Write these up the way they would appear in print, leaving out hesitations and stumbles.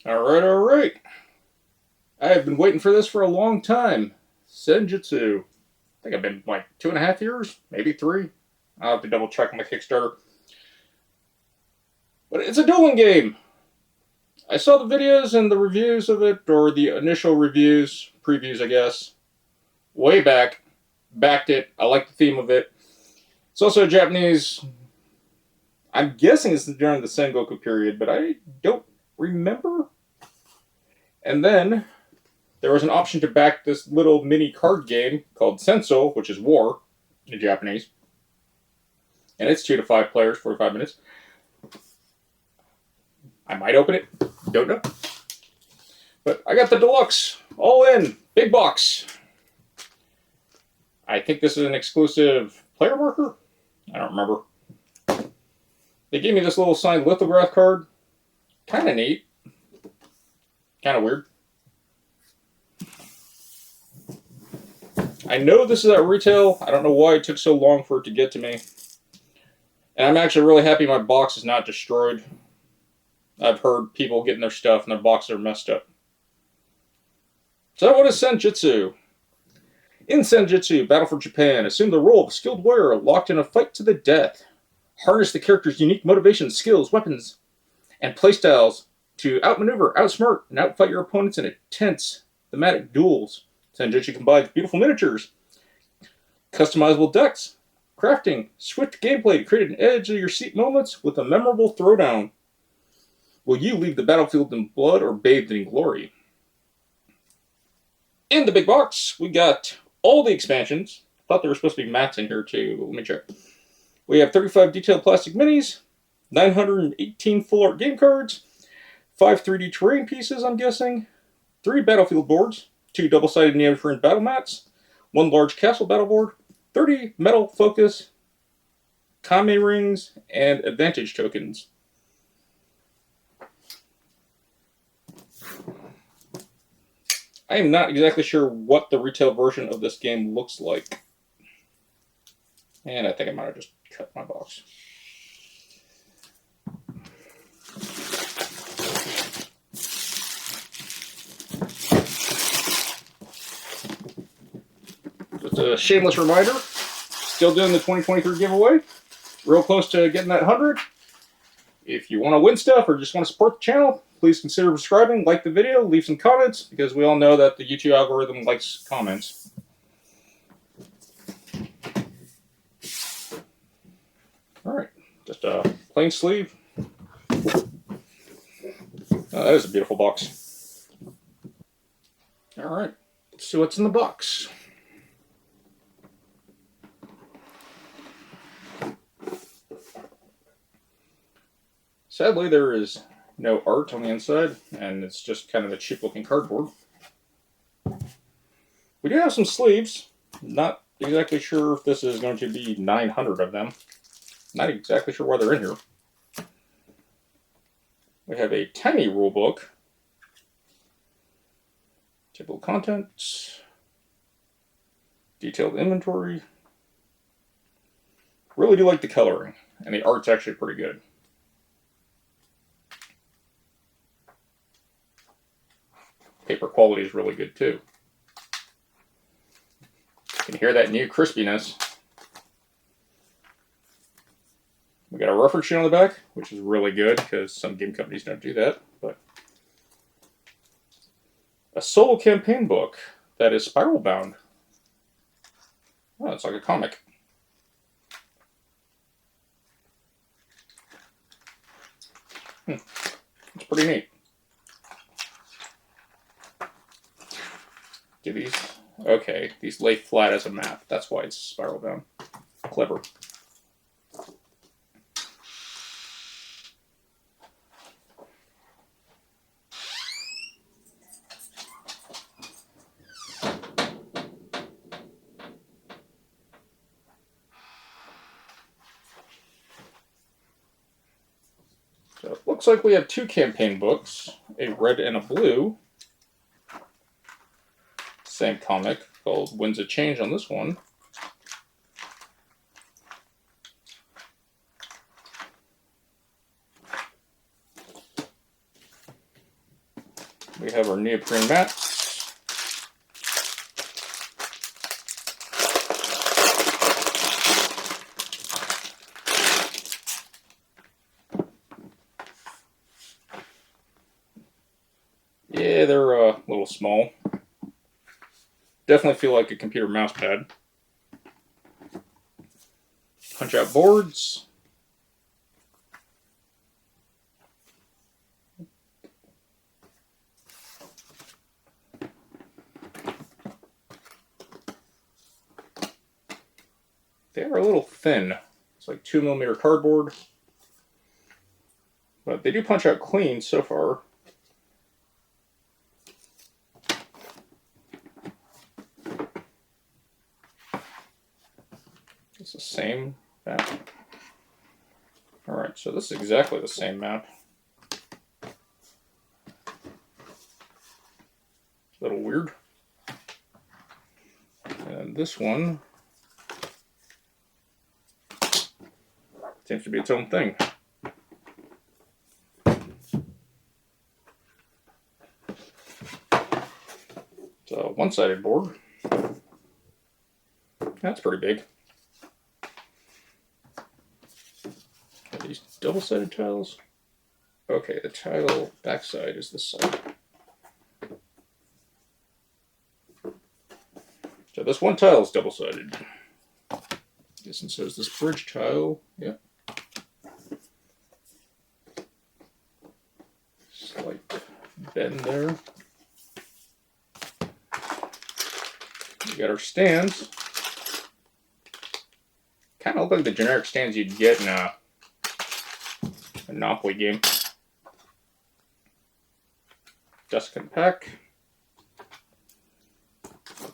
Alright, alright. I have been waiting for this for a long time. Senjutsu. I think I've been like 2.5 years, maybe 3. I'll have to double check my Kickstarter. But it's a dueling game. I saw the videos and the reviews of it, or the initial reviews, previews, I guess, way back. Backed it. I like the theme of it. It's also a Japanese. I'm guessing it's during the Sengoku period, but I don't remember. And then there was an option to back this little mini card game called Senso, which is war in Japanese. And it's 2 to 5 players, 45 minutes. I might open it. Don't know. But I got the deluxe. All in. Big box. I think this is an exclusive player marker. I don't remember. They gave me this little signed lithograph card. Kind of neat. Kind of weird. I know this is at retail. I don't know why it took so long for it to get to me. And I'm actually really happy my box is not destroyed. I've heard people getting their stuff and their boxes are messed up. So what is Senjutsu? In Senjutsu, Battle for Japan, assume the role of a skilled warrior locked in a fight to the death. Harness the character's unique motivations, skills, weapons, and playstyles to outmaneuver, outsmart, and outfight your opponents in intense thematic duels. Senjutsu combines beautiful miniatures, customizable decks, crafting, swift gameplay to create an edge-of-your-seat moments with a memorable throwdown. Will you leave the battlefield in blood or bathed in glory? In the big box, we got all the expansions. Thought there were supposed to be mats in here too, but let me check. We have 35 detailed plastic minis, 918 full art game cards, 5 3D terrain pieces, I'm guessing, 3 battlefield boards, 2 double-sided neoprene battle mats, 1 large castle battle board, 30 metal focus, kame rings, and advantage tokens. I am not exactly sure what the retail version of this game looks like. And I think I might have just cut my box. Just a shameless reminder, still doing the 2023 giveaway. Real close to getting that 100. If you want to win stuff or just want to support the channel, please consider subscribing, like the video, leave some comments, because we all know that the YouTube algorithm likes comments. Alright, just a plain sleeve. Oh, that is a beautiful box. Alright, let's see what's in the box. Sadly, there is no art on the inside, and it's just kind of a cheap-looking cardboard. We do have some sleeves. Not exactly sure if this is going to be 900 of them. Not exactly sure why they're in here. We have a tiny rule book. Table of contents. Detailed inventory. Really do like the coloring, and the art's actually pretty good. Paper quality is really good too. You can hear that new crispiness. We got a reference sheet on the back, which is really good because some game companies don't do that. But a solo campaign book that is spiral bound. Oh, it's like a comic. It's pretty neat. Do these? Okay, these lay flat as a map. That's why it's spiral bound. Clever. So it looks like we have 2 campaign books, a red and a blue. Same comic, called Winds of Change on this one. We have our neoprene mats. Yeah, they're a little small. Definitely feel like a computer mouse pad. Punch out boards. They are a little thin. It's like 2mm cardboard. But they do punch out clean so far. It's the same mount. Alright, so this is exactly the same mount. A little weird. And this one seems to be its own thing. It's a one-sided board. That's pretty big. Are these double-sided tiles? Okay, the tile backside is this side. So this one tile is double-sided. Yes, and so is this bridge tile. Yep. Slight bend there. We got our stands. Kind of look like the generic stands you'd get in a Monopoly game. Desiccant pack.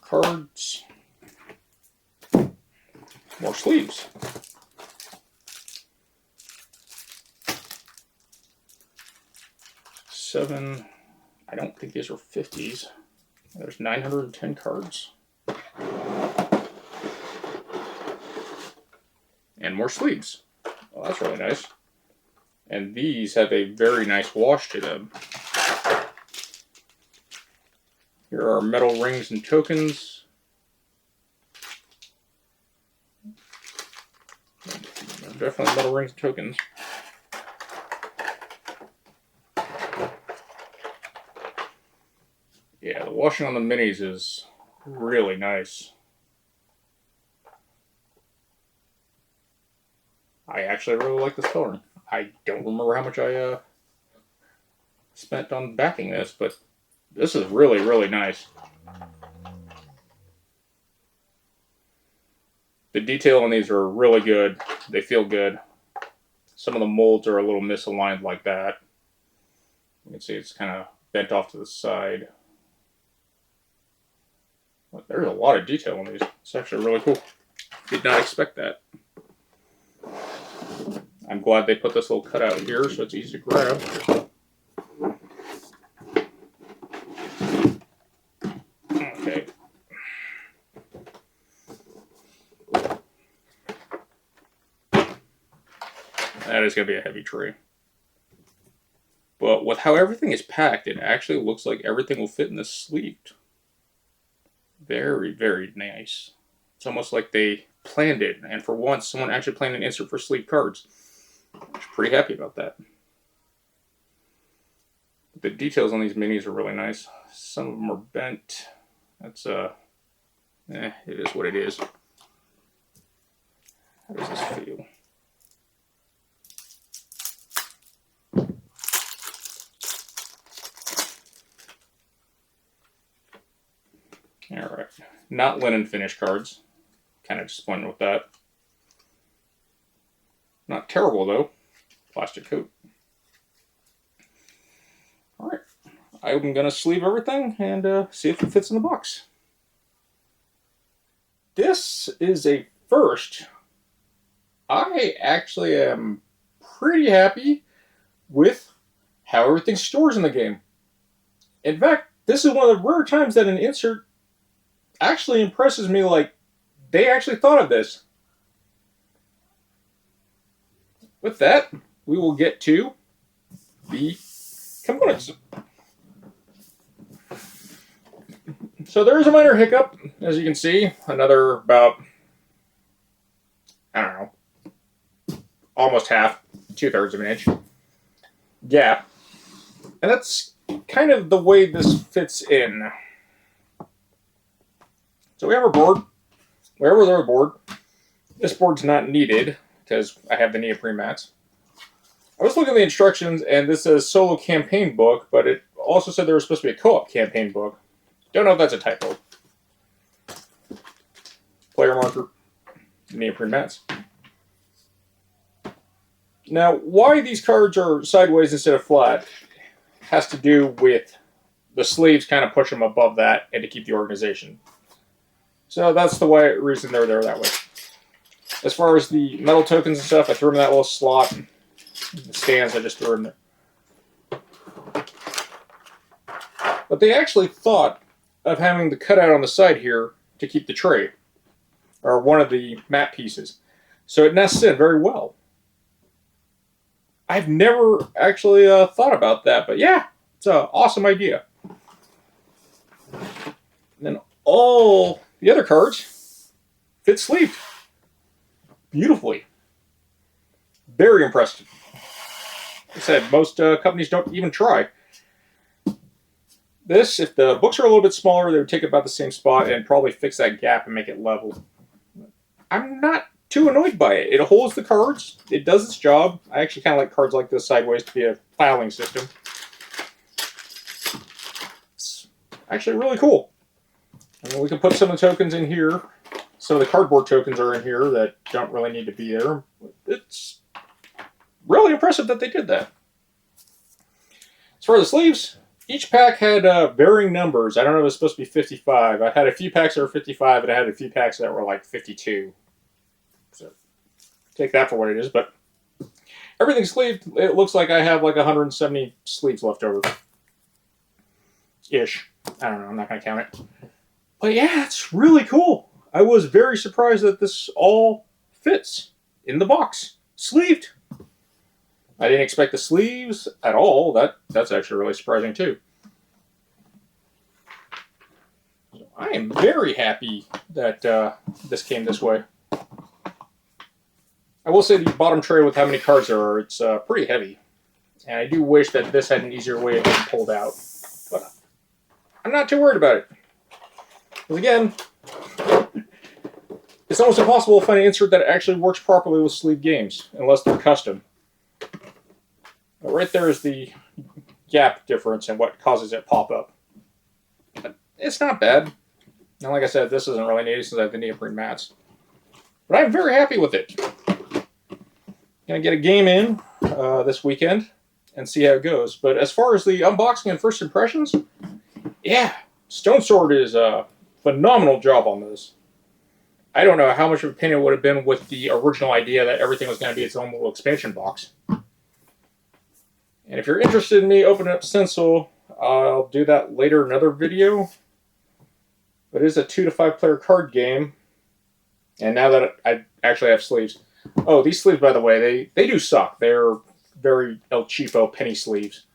Cards. More sleeves. Seven. I don't think these are 50s. There's 910 cards. And more sleeves. Well, that's really nice. And these have a very nice wash to them. Here are metal rings and tokens. Definitely metal rings and tokens. Yeah, the washing on the minis is really nice. I actually really like this coloring. I don't remember how much I spent on backing this, but this is really, really nice. The detail on these are really good. They feel good. Some of the molds are a little misaligned like that. You can see it's kind of bent off to the side. But there's a lot of detail on these. It's actually really cool. Did not expect that. I'm glad they put this little cutout here so it's easy to grab. Okay. That is going to be a heavy tray. But with how everything is packed, it actually looks like everything will fit in this sleeve. Very, very nice. It's almost like they planned it, and for once, someone actually planned an insert for sleeve cards. I'm pretty happy about that. The details on these minis are really nice. Some of them are bent. That's, it is what it is. How does this feel? Alright. Not linen finish cards. Kind of disappointed with that. Not terrible though. Plastic coat. Alright. I'm going to sleeve everything and see if it fits in the box. This is a first. I actually am pretty happy with how everything stores in the game. In fact, this is one of the rare times that an insert actually impresses me, like they actually thought of this. With that, we will get to the components. So there is a minor hiccup, as you can see. Another about, I don't know, almost half, 2/3 of an inch gap. And that's kind of the way this fits in. So we have our board. We have our board. This board's not needed because I have the neoprene mats. I was looking at the instructions, and this says solo campaign book, but it also said there was supposed to be a co-op campaign book. Don't know if that's a typo. Player marker, neoprene mats. Now, why these cards are sideways instead of flat has to do with the sleeves kind of push them above that and to keep the organization. So that's the reason they're there that way. As far as the metal tokens and stuff, I threw them in that little slot. The stands, I just threw in there. But they actually thought of having the cutout on the side here to keep the tray, or one of the mat pieces. So it nests in very well. I've never actually thought about that, but yeah, it's an awesome idea. And then all the other cards fit sleeved beautifully. Very impressive. Like I said, most companies don't even try. This, if the books are a little bit smaller, they would take about the same spot and probably fix that gap and make it level. I'm not too annoyed by it. It holds the cards. It does its job. I actually kind of like cards like this sideways to be a filing system. It's actually really cool. I mean, we can put some of the tokens in here. Some of the cardboard tokens are in here that don't really need to be there. It's really impressive that they did that. As far as the sleeves, each pack had varying numbers. I don't know if it was supposed to be 55. I had a few packs that were 55, and I had a few packs that were like 52. So take that for what it is. But everything's sleeved. It looks like I have like 170 sleeves left over. Ish. I don't know. I'm not going to count it. But yeah, it's really cool. I was very surprised that this all fits in the box. Sleeved. I didn't expect the sleeves at all. That's actually really surprising too. So I am very happy that this came this way. I will say the bottom tray with how many cards there are, it's pretty heavy. And I do wish that this had an easier way of being pulled out. But I'm not too worried about it. Because again, it's almost impossible to find an insert that actually works properly with sleeve games, unless they're custom. But right there is the gap difference and what causes it pop up. But it's not bad. And like I said, this isn't really needed since I have the neoprene mats. But I'm very happy with it. Gonna get a game in this weekend and see how it goes. But as far as the unboxing and first impressions, yeah, Stone Sword is a phenomenal job on this. I don't know how much of a pain it would have been with the original idea that everything was going to be its own little expansion box. And if you're interested in me opening up Stencil, I'll do that later in another video. But it is a 2 to 5 player card game. And now that I actually have sleeves. Oh, these sleeves, by the way, they do suck. They're very El Cheapo penny sleeves.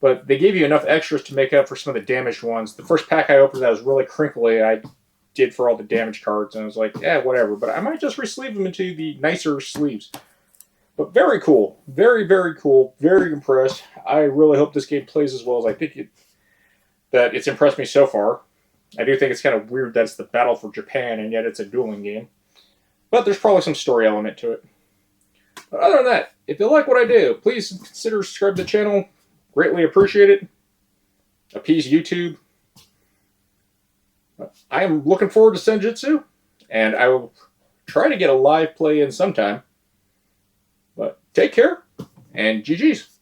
But they gave you enough extras to make up for some of the damaged ones. The first pack I opened that was really crinkly, I did for all the damaged cards. And I was like, yeah, whatever. But I might just re-sleeve them into the nicer sleeves. But very cool. Very, very cool. Very impressed. I really hope this game plays as well as I think that it's impressed me so far. I do think it's kind of weird that it's the battle for Japan and yet it's a dueling game. But there's probably some story element to it. But other than that, if you like what I do, please consider subscribing to the channel. Greatly appreciate it. Appease YouTube. I am looking forward to Senjutsu. And I will try to get a live play in sometime. But take care, and GG's.